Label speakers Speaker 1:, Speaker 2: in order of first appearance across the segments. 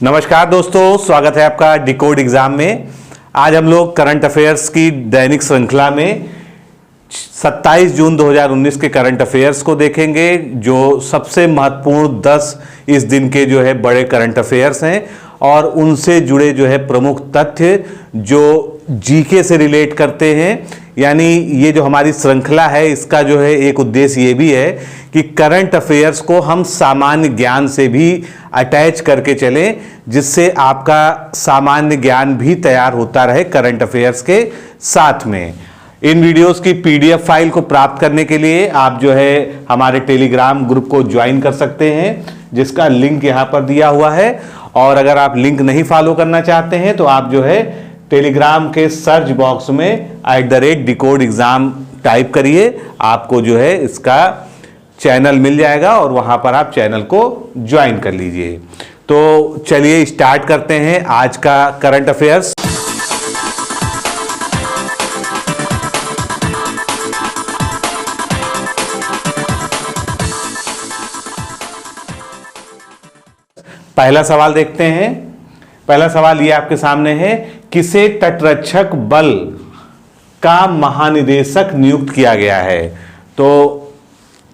Speaker 1: नमस्कार दोस्तों, स्वागत है आपका डिकोड एग्जाम में। आज हम लोग करंट अफेयर्स की दैनिक श्रृंखला में 27 जून 2019 के करंट अफेयर्स को देखेंगे, जो सबसे महत्वपूर्ण 10 इस दिन के जो है बड़े करंट अफेयर्स हैं और उनसे जुड़े जो है प्रमुख तथ्य जो जीके से रिलेट करते हैं। यानी ये जो हमारी श्रृंखला है, इसका जो है एक उद्देश्य ये भी है कि करंट अफेयर्स को हम सामान्य ज्ञान से भी अटैच करके चलें, जिससे आपका सामान्य ज्ञान भी तैयार होता रहे करंट अफेयर्स के साथ में। इन वीडियोस की पीडीएफ फाइल को प्राप्त करने के लिए आप जो है हमारे टेलीग्राम ग्रुप को ज्वाइन कर सकते हैं, जिसका लिंक यहाँ पर दिया हुआ है। और अगर आप लिंक नहीं फॉलो करना चाहते हैं तो आप जो है टेलीग्राम के सर्च बॉक्स में @decode exam टाइप करिए, आपको जो है इसका चैनल मिल जाएगा और वहां पर आप चैनल को ज्वाइन कर लीजिए। तो चलिए स्टार्ट करते हैं आज का करंट अफेयर्स। पहला सवाल देखते हैं। पहला सवाल ये आपके सामने है, किसे तटरक्षक बल का महानिदेशक नियुक्त किया गया है। तो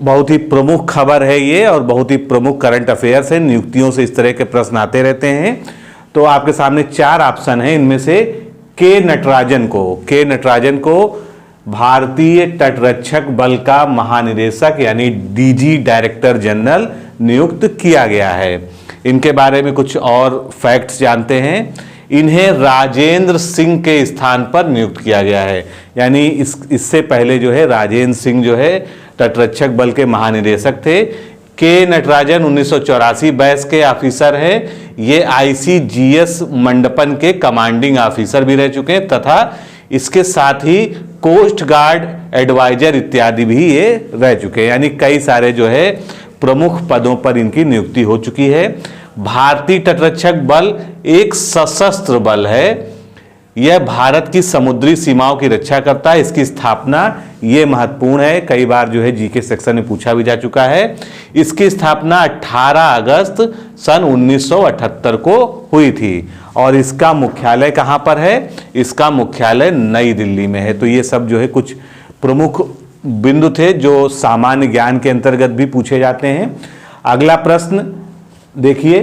Speaker 1: बहुत ही प्रमुख खबर है ये और बहुत ही प्रमुख करंट अफेयर्स है। नियुक्तियों से इस तरह के प्रश्न आते रहते हैं। तो आपके सामने 4 ऑप्शन है, इनमें से के नटराजन को भारतीय तटरक्षक बल का महानिदेशक यानी डीजी डायरेक्टर जनरल नियुक्त किया गया है। इनके बारे में कुछ और फैक्ट्स जानते हैं। इन्हें राजेंद्र सिंह के स्थान पर नियुक्त किया गया है, यानी इससे पहले जो है राजेंद्र सिंह जो है तटरक्षक बल के महानिदेशक थे। के नटराजन 1984 बैच के ऑफिसर हैं। ये ICGS मंडपन के कमांडिंग ऑफिसर भी रह चुके हैं तथा इसके साथ ही कोस्ट गार्ड एडवाइजर इत्यादि भी ये रह चुके हैं, यानी कई सारे जो है प्रमुख पदों पर इनकी नियुक्ति हो चुकी है। भारतीय तटरक्षक बल एक सशस्त्र बल है। यह भारत की समुद्री सीमाओं की रक्षा करता है। इसकी स्थापना, ये महत्वपूर्ण है, कई बार जो है जीके सेक्शन में पूछा भी जा चुका है। इसकी स्थापना 18 अगस्त सन 1978 को हुई थी और इसका मुख्यालय कहां पर है? इसका मुख्यालय नई दिल्ली में है। तो ये सब जो है कुछ प्रमुख बिंदु थे जो सामान्य ज्ञान के अंतर्गत भी पूछे जाते हैं। अगला प्रश्न देखिए,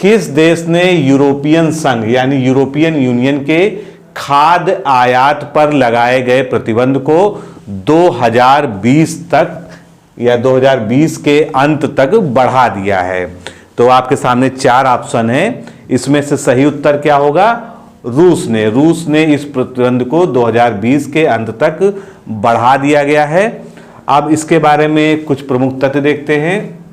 Speaker 1: किस देश ने यूरोपियन संघ यानी यूरोपियन यूनियन के खाद्य आयात पर लगाए गए प्रतिबंध को 2020 तक या 2020 के अंत तक बढ़ा दिया है? तो आपके सामने 4 ऑप्शन है, इसमें से सही उत्तर क्या होगा? रूस ने इस प्रतिबंध को 2020 के अंत तक बढ़ा दिया गया है। अब इसके बारे में कुछ प्रमुख तथ्य देखते हैं।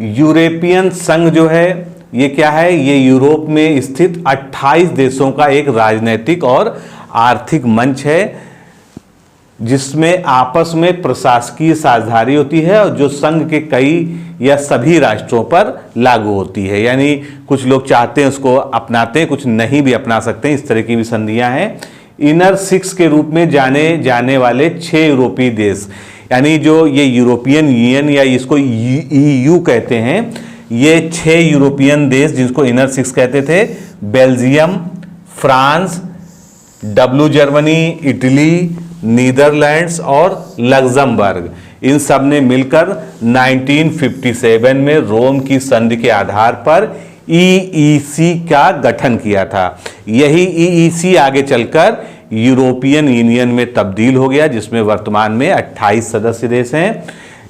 Speaker 1: यूरोपियन संघ जो है ये क्या है? ये यूरोप में स्थित 28 देशों का एक राजनीतिक और आर्थिक मंच है, जिसमें आपस में प्रशासकीय साझेदारी होती है और जो संघ के कई या सभी राष्ट्रों पर लागू होती है। यानी कुछ लोग चाहते हैं उसको अपनाते हैं, कुछ नहीं भी अपना सकते हैं, इस तरह की भी संधियां हैं। इनर 6 के रूप में जाने जाने वाले 6 यूरोपीय देश, यानी जो ये यूरोपियन यूनियन या इसको EU कहते हैं, ये 6 यूरोपियन देश जिसको इनर 6 कहते थे, Belgium, France, Germany, Italy, Netherlands और लग्जमबर्ग, इन सब ने मिलकर 1957 में रोम की संधि के आधार पर EEC का गठन किया था। यही EEC आगे चलकर यूरोपियन यूनियन में तब्दील हो गया, जिसमें वर्तमान में 28 सदस्य देश हैं।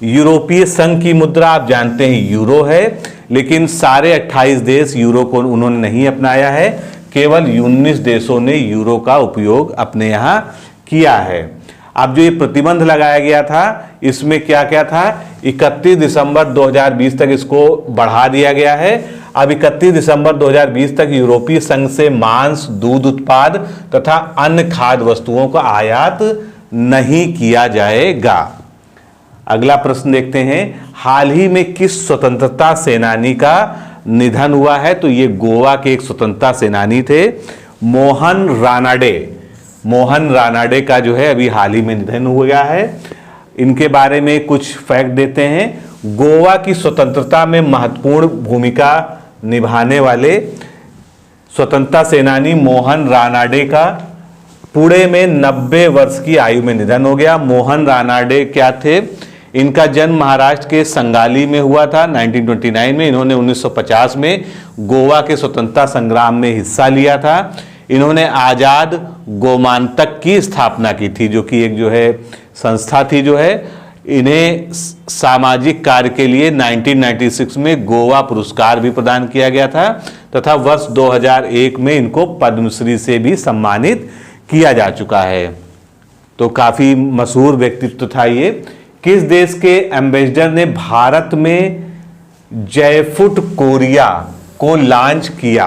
Speaker 1: यूरोपीय संघ की मुद्रा आप जानते हैं यूरो है, लेकिन सारे 28 देश यूरो को उन्होंने नहीं अपनाया है। केवल 19 देशों ने यूरो का उपयोग अपने यहाँ किया है। अब जो ये प्रतिबंध लगाया गया था, इसमें क्या क्या था? 31 दिसंबर 2020 तक इसको बढ़ा दिया गया है। अब 31 दिसंबर 2020 तक यूरोपीय संघ से मांस, दूध उत्पाद तथा अन्य खाद्य वस्तुओं का आयात नहीं किया जाएगा। अगला प्रश्न देखते हैं, हाल ही में किस स्वतंत्रता सेनानी का निधन हुआ है? तो ये गोवा के एक स्वतंत्रता सेनानी थे, मोहन रानाडे का जो है अभी हाल ही में निधन हो गया है। इनके बारे में कुछ फैक्ट देते हैं। गोवा की स्वतंत्रता में महत्वपूर्ण भूमिका निभाने वाले स्वतंत्रता सेनानी मोहन रानाडे का पुणे में 90 वर्ष की आयु में निधन हो गया। मोहन रानाडे क्या थे? इनका जन्म महाराष्ट्र के संगाली में हुआ था 1929 में। इन्होंने 1950 में गोवा के स्वतंत्रता संग्राम में हिस्सा लिया था। इन्होंने आजाद गोमांतक की स्थापना की थी, जो कि एक जो है संस्था थी जो है। इन्हें सामाजिक कार्य के लिए 1996 में गोवा पुरस्कार भी प्रदान किया गया था तथा वर्ष 2001 में इनको पद्मश्री से भी सम्मानित किया जा चुका है। तो काफी मशहूर व्यक्तित्व था ये। किस देश के एम्बेसडर ने भारत में जयफूट कोरिया को लॉन्च किया?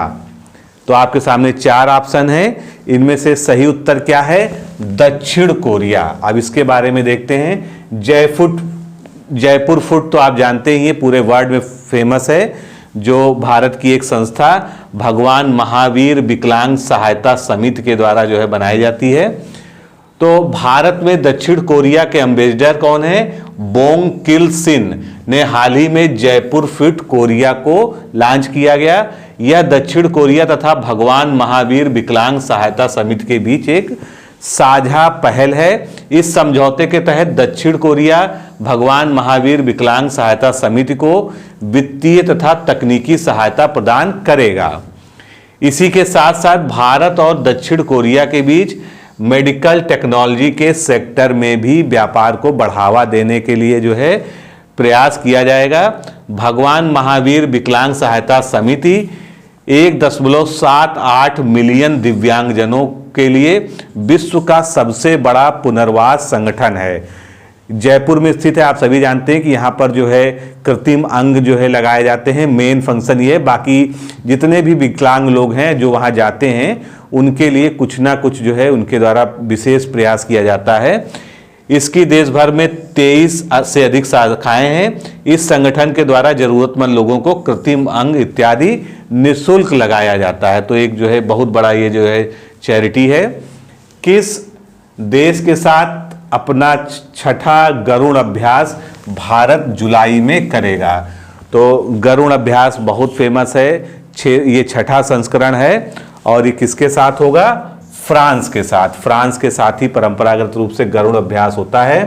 Speaker 1: तो आपके सामने 4 ऑप्शन हैं, इनमें से सही उत्तर क्या है? दक्षिण कोरिया। अब इसके बारे में देखते हैं। जयपुर फुट तो आप जानते ही, पूरे वर्ल्ड में फेमस है, जो भारत की एक संस्था भगवान महावीर विकलांग सहायता समिति के द्वारा जो है बनाई जाती है। तो भारत में दक्षिण कोरिया के एम्बेसडर कौन है? बोंग किल सिन ने हाल ही में जयपुर फिट कोरिया को लॉन्च किया गया। यह दक्षिण कोरिया तथा भगवान महावीर विकलांग सहायता समिति के बीच एक साझा पहल है। इस समझौते के तहत दक्षिण कोरिया भगवान महावीर विकलांग सहायता समिति को वित्तीय तथा तकनीकी सहायता प्रदान करेगा। इसी के साथ साथ भारत और दक्षिण कोरिया के बीच मेडिकल टेक्नोलॉजी के सेक्टर में भी व्यापार को बढ़ावा देने के लिए जो है प्रयास किया जाएगा। भगवान महावीर विकलांग सहायता समिति 1.78 मिलियन दिव्यांगजनों के लिए विश्व का सबसे बड़ा पुनर्वास संगठन है। जयपुर में स्थित है। आप सभी जानते हैं कि यहाँ पर जो है कृत्रिम अंग जो है लगाए जाते हैं। मेन फंक्शन ये है। बाकी जितने भी विकलांग लोग हैं जो वहाँ जाते हैं, उनके लिए कुछ ना कुछ जो है उनके द्वारा विशेष प्रयास किया जाता है। इसकी देश भर में 23 से अधिक शाखाएं हैं। इस संगठन के द्वारा जरूरतमंद लोगों को कृत्रिम अंग इत्यादि निःशुल्क लगाया जाता है। तो एक जो है बहुत बड़ा ये जो है चैरिटी है। किस देश के साथ अपना छठा गरुड़ अभ्यास भारत जुलाई में करेगा? तो गरुड़ अभ्यास बहुत फेमस है। ये छठा संस्करण है और ये किसके साथ होगा? फ्रांस के साथ। फ्रांस के साथ ही परंपरागत रूप से गरुड़ अभ्यास होता है।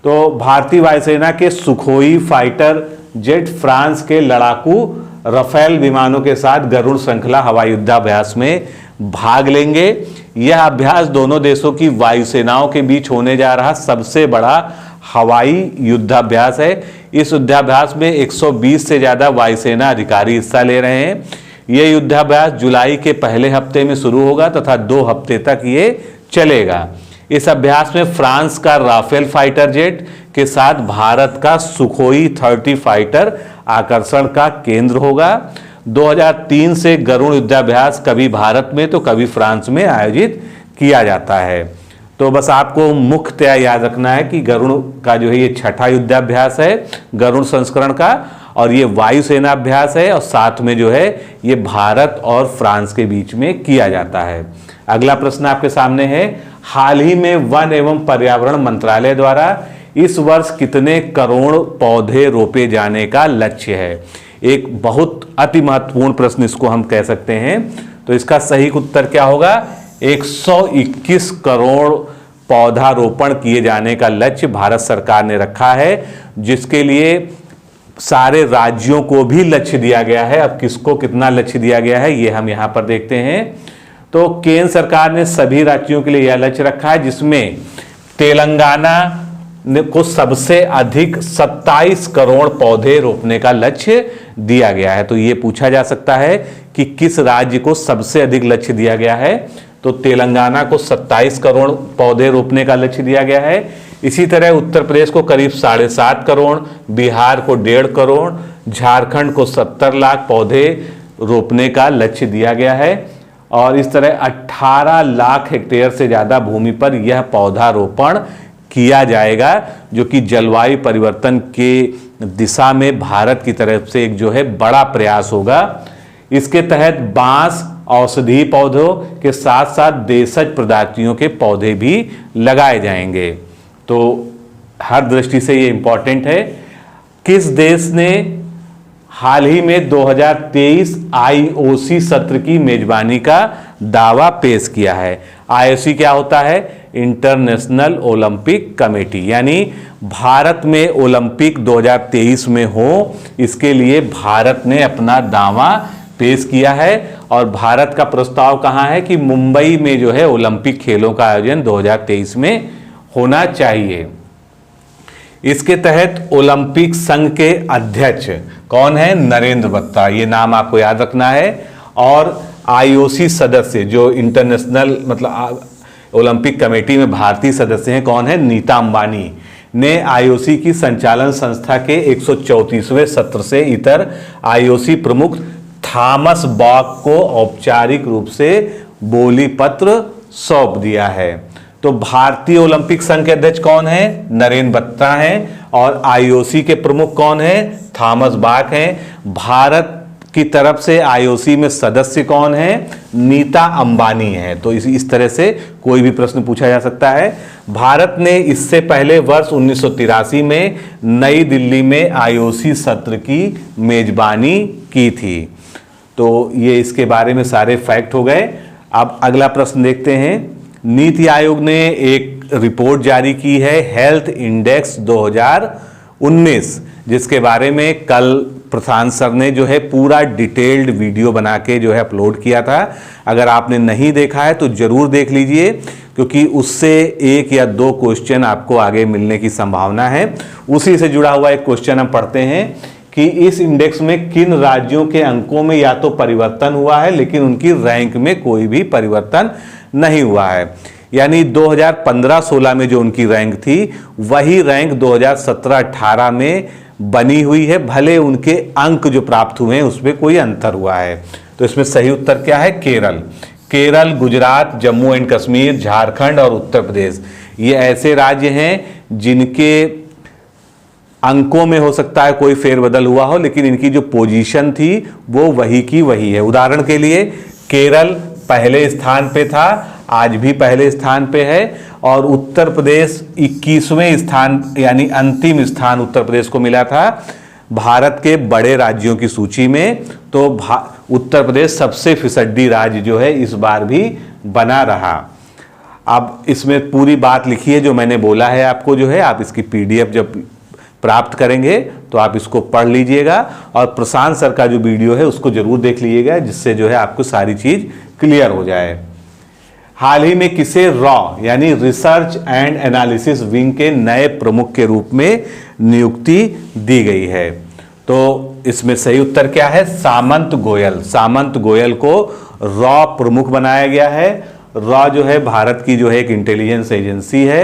Speaker 1: तो भारतीय वायुसेना के सुखोई फाइटर जेट फ्रांस के लड़ाकू राफेल विमानों के साथ गरुड़ श्रृंखला हवाई युद्धाभ्यास में भाग लेंगे। यह अभ्यास दोनों देशों की वायुसेनाओं के बीच होने जा रहा सबसे बड़ा हवाई युद्धाभ्यास है। इस युद्धाभ्यास में 120 से ज्यादा वायुसेना अधिकारी हिस्सा ले रहे हैं। यह युद्धाभ्यास जुलाई के पहले हफ्ते में शुरू होगा तथा 2 हफ्ते तक ये चलेगा। इस अभ्यास में फ्रांस का राफेल फाइटर जेट के साथ भारत का सुखोई 30 फाइटर आकर्षण का केंद्र होगा। 2003 से गरुड़ युद्धाभ्यास कभी भारत में तो कभी फ्रांस में आयोजित किया जाता है। तो बस आपको मुख्यतया याद रखना है कि गरुड़ का जो है ये छठा युद्धाभ्यास है गरुड़ संस्करण का, और ये वायुसेना अभ्यास है और साथ में जो है ये भारत और फ्रांस के बीच में किया जाता है। अगला प्रश्न आपके सामने है, हाल ही में वन एवं पर्यावरण मंत्रालय द्वारा इस वर्ष कितने करोड़ पौधे रोपे जाने का लक्ष्य है? एक बहुत अति महत्वपूर्ण प्रश्न इसको हम कह सकते हैं। तो इसका सही उत्तर क्या होगा? 121 करोड़ पौधारोपण किए जाने का लक्ष्य भारत सरकार ने रखा है, जिसके लिए सारे राज्यों को भी लक्ष्य दिया गया है। अब किसको कितना लक्ष्य दिया गया है ये हम यहां पर देखते हैं। तो केंद्र सरकार ने सभी राज्यों के लिए यह लक्ष्य रखा है, जिसमें तेलंगाना को सबसे अधिक 27 करोड़ पौधे रोपने का लक्ष्य दिया गया है। तो ये पूछा जा सकता है कि किस राज्य को सबसे अधिक लक्ष्य दिया गया है? तो तेलंगाना को 27 करोड़ पौधे रोपने का लक्ष्य दिया गया है। इसी तरह उत्तर प्रदेश को करीब 7.5 करोड़, बिहार को 1.5 करोड़, झारखंड को 70 लाख पौधे रोपने का लक्ष्य दिया गया है। और इस तरह 18 लाख हेक्टेयर से ज्यादा भूमि पर यह पौधारोपण किया जाएगा, जो कि जलवायु परिवर्तन के दिशा में भारत की तरफ से एक जो है बड़ा प्रयास होगा। इसके तहत बांस, औषधीय पौधों के साथ साथ देशज प्रजातियों के पौधे भी लगाए जाएंगे। तो हर दृष्टि से ये इंपॉर्टेंट है। किस देश ने हाल ही में 2023 आईओसी सत्र की मेजबानी का दावा पेश किया है। आईओसी क्या होता है? इंटरनेशनल ओलंपिक कमेटी, यानी भारत में ओलंपिक 2023 में हो, इसके लिए भारत ने अपना दावा पेश किया है। और भारत का प्रस्ताव कहां है कि मुंबई में जो है ओलंपिक खेलों का आयोजन 2023 में होना चाहिए। इसके तहत ओलंपिक संघ के अध्यक्ष कौन है? नरेंद्र बत्रा, ये नाम आपको याद रखना है। और आईओसी सदस्य जो इंटरनेशनल मतलब ओलंपिक कमेटी में भारतीय सदस्य हैं, कौन है? नीता अंबानी ने आईओसी की संचालन संस्था के 134वें सत्र से इतर आईओसी प्रमुख थॉमस बॉक को औपचारिक रूप से बोली पत्र सौंप दिया है। तो भारतीय ओलंपिक संघ के अध्यक्ष कौन है? नरेंद्र बत्रा हैं। और आईओसी के प्रमुख कौन है? थॉमस बॉक हैं। भारत की तरफ से आईओसी में सदस्य कौन है? नीता अंबानी है। तो इस तरह से कोई भी प्रश्न पूछा जा सकता है। भारत ने इससे पहले वर्ष 1983 में नई दिल्ली में आईओसी सत्र की मेजबानी की थी। तो ये इसके बारे में सारे फैक्ट हो गए। अब अगला प्रश्न देखते हैं। नीति आयोग ने एक रिपोर्ट जारी की है, हेल्थ इंडेक्स 2019, जिसके बारे में कल प्रधान सर ने जो है पूरा डिटेल्ड वीडियो बना के जो है अपलोड किया था। अगर आपने नहीं देखा है तो जरूर देख लीजिए, क्योंकि उससे एक या दो क्वेश्चन आपको आगे मिलने की संभावना है। उसी से जुड़ा हुआ एक क्वेश्चन हम पढ़ते हैं कि इस इंडेक्स में किन राज्यों के अंकों में या तो परिवर्तन हुआ है, लेकिन उनकी रैंक में कोई भी परिवर्तन नहीं हुआ है। यानी 2015-16 में जो उनकी रैंक थी, वही रैंक 2017-18 में बनी हुई है, भले उनके अंक जो प्राप्त हुए हैं उसमें कोई अंतर हुआ है। तो इसमें सही उत्तर क्या है? केरल। केरल, गुजरात, जम्मू एंड कश्मीर, झारखंड और उत्तर प्रदेश, ये ऐसे राज्य हैं जिनके अंकों में हो सकता है कोई फेरबदल हुआ हो, लेकिन इनकी जो पोजीशन थी वो वही की वही है। उदाहरण के लिए केरल पहले स्थान पे था, आज भी पहले स्थान पे है। और उत्तर प्रदेश 21वें स्थान, यानी अंतिम स्थान उत्तर प्रदेश को मिला था भारत के बड़े राज्यों की सूची में। तो उत्तर प्रदेश सबसे फिसड्डी राज्य जो है इस बार भी बना रहा। अब इसमें पूरी बात लिखी है जो मैंने बोला है आपको, जो है आप इसकी पीडीएफ जब प्राप्त करेंगे तो आप इसको पढ़ लीजिएगा। और प्रशांत सर का जो वीडियो है उसको जरूर देख लीजिएगा, जिससे जो है आपको सारी चीज क्लियर हो जाए। हाल ही में किसे रॉ यानी रिसर्च एंड एनालिसिस विंग के नए प्रमुख के रूप में नियुक्ति दी गई है? तो इसमें सही उत्तर क्या है? सामंत गोयल। सामंत गोयल को रॉ प्रमुख बनाया गया है। रॉ जो है भारत की जो है एक इंटेलिजेंस एजेंसी है।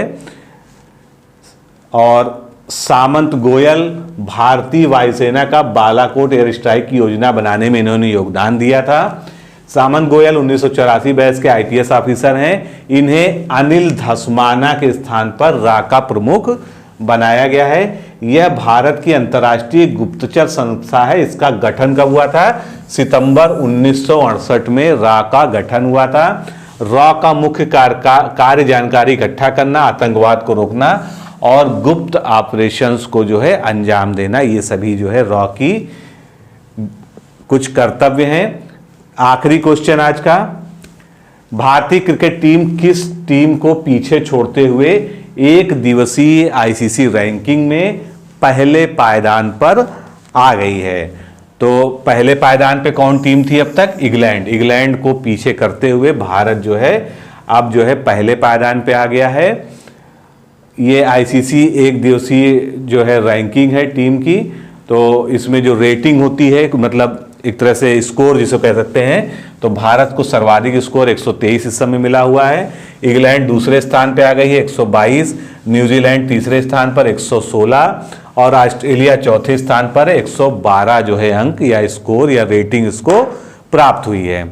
Speaker 1: और सामंत गोयल भारतीय वायुसेना का बालाकोट एयर स्ट्राइक की योजना बनाने में इन्होंने योगदान दिया था। सामंत गोयल 1984 बैच के आईटीएस ऑफिसर हैं। इन्हें अनिल धस्माना के स्थान पर रा का प्रमुख बनाया गया है। यह भारत की अंतर्राष्ट्रीय गुप्तचर संस्था है। इसका गठन कब हुआ था? सितंबर 1968 में रा का गठन हुआ था। रॉ का मुख्य कार्य जानकारी इकट्ठा करना, आतंकवाद को रोकना और गुप्त ऑपरेशंस को जो है अंजाम देना, ये सभी जो है रॉ की कुछ कर्तव्य हैं। आखिरी क्वेश्चन आज का, भारतीय क्रिकेट टीम किस टीम को पीछे छोड़ते हुए एक दिवसीय आईसीसी रैंकिंग में पहले पायदान पर आ गई है? तो पहले पायदान पे कौन टीम थी अब तक? इंग्लैंड। इंग्लैंड को पीछे करते हुए भारत जो है अब जो है पहले पायदान पे आ गया है। ये आईसीसी एक दिवसीय जो है रैंकिंग है टीम की। तो इसमें जो रेटिंग होती है, मतलब एक तरह से स्कोर जिसे कह सकते हैं, तो भारत को सर्वाधिक स्कोर 123 इस समय मिला हुआ है। इंग्लैंड दूसरे स्थान पे आ गई है 122, न्यूजीलैंड तीसरे स्थान पर 116 और ऑस्ट्रेलिया चौथे स्थान पर 112 जो है अंक या स्कोर या रेटिंग इसको प्राप्त हुई है।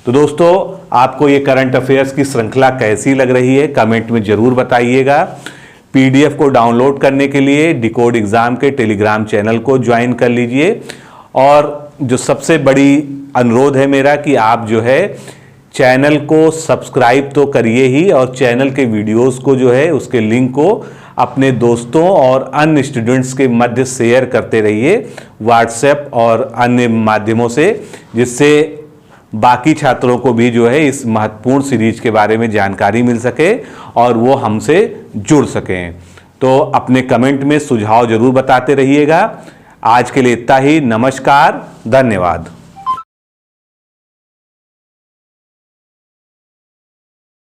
Speaker 1: तो दोस्तों, आपको ये करंट अफेयर्स की श्रृंखला कैसी लग रही है कमेंट में जरूर बताइएगा। पीडीएफ को डाउनलोड करने के लिए डिकोड एग्जाम के टेलीग्राम चैनल को ज्वाइन कर लीजिए। और जो सबसे बड़ी अनुरोध है मेरा कि आप जो है चैनल को सब्सक्राइब तो करिए ही, और चैनल के वीडियोस को जो है उसके लिंक को अपने दोस्तों और अन्य स्टूडेंट्स के मध्य शेयर करते रहिए व्हाट्सएप और अन्य माध्यमों से, जिससे बाकी छात्रों को भी जो है इस महत्वपूर्ण सीरीज के बारे में जानकारी मिल सके और वो हमसे जुड़ सकें। तो अपने कमेंट में सुझाव जरूर बताते रहिएगा। आज के लिए इतना ही। नमस्कार, धन्यवाद।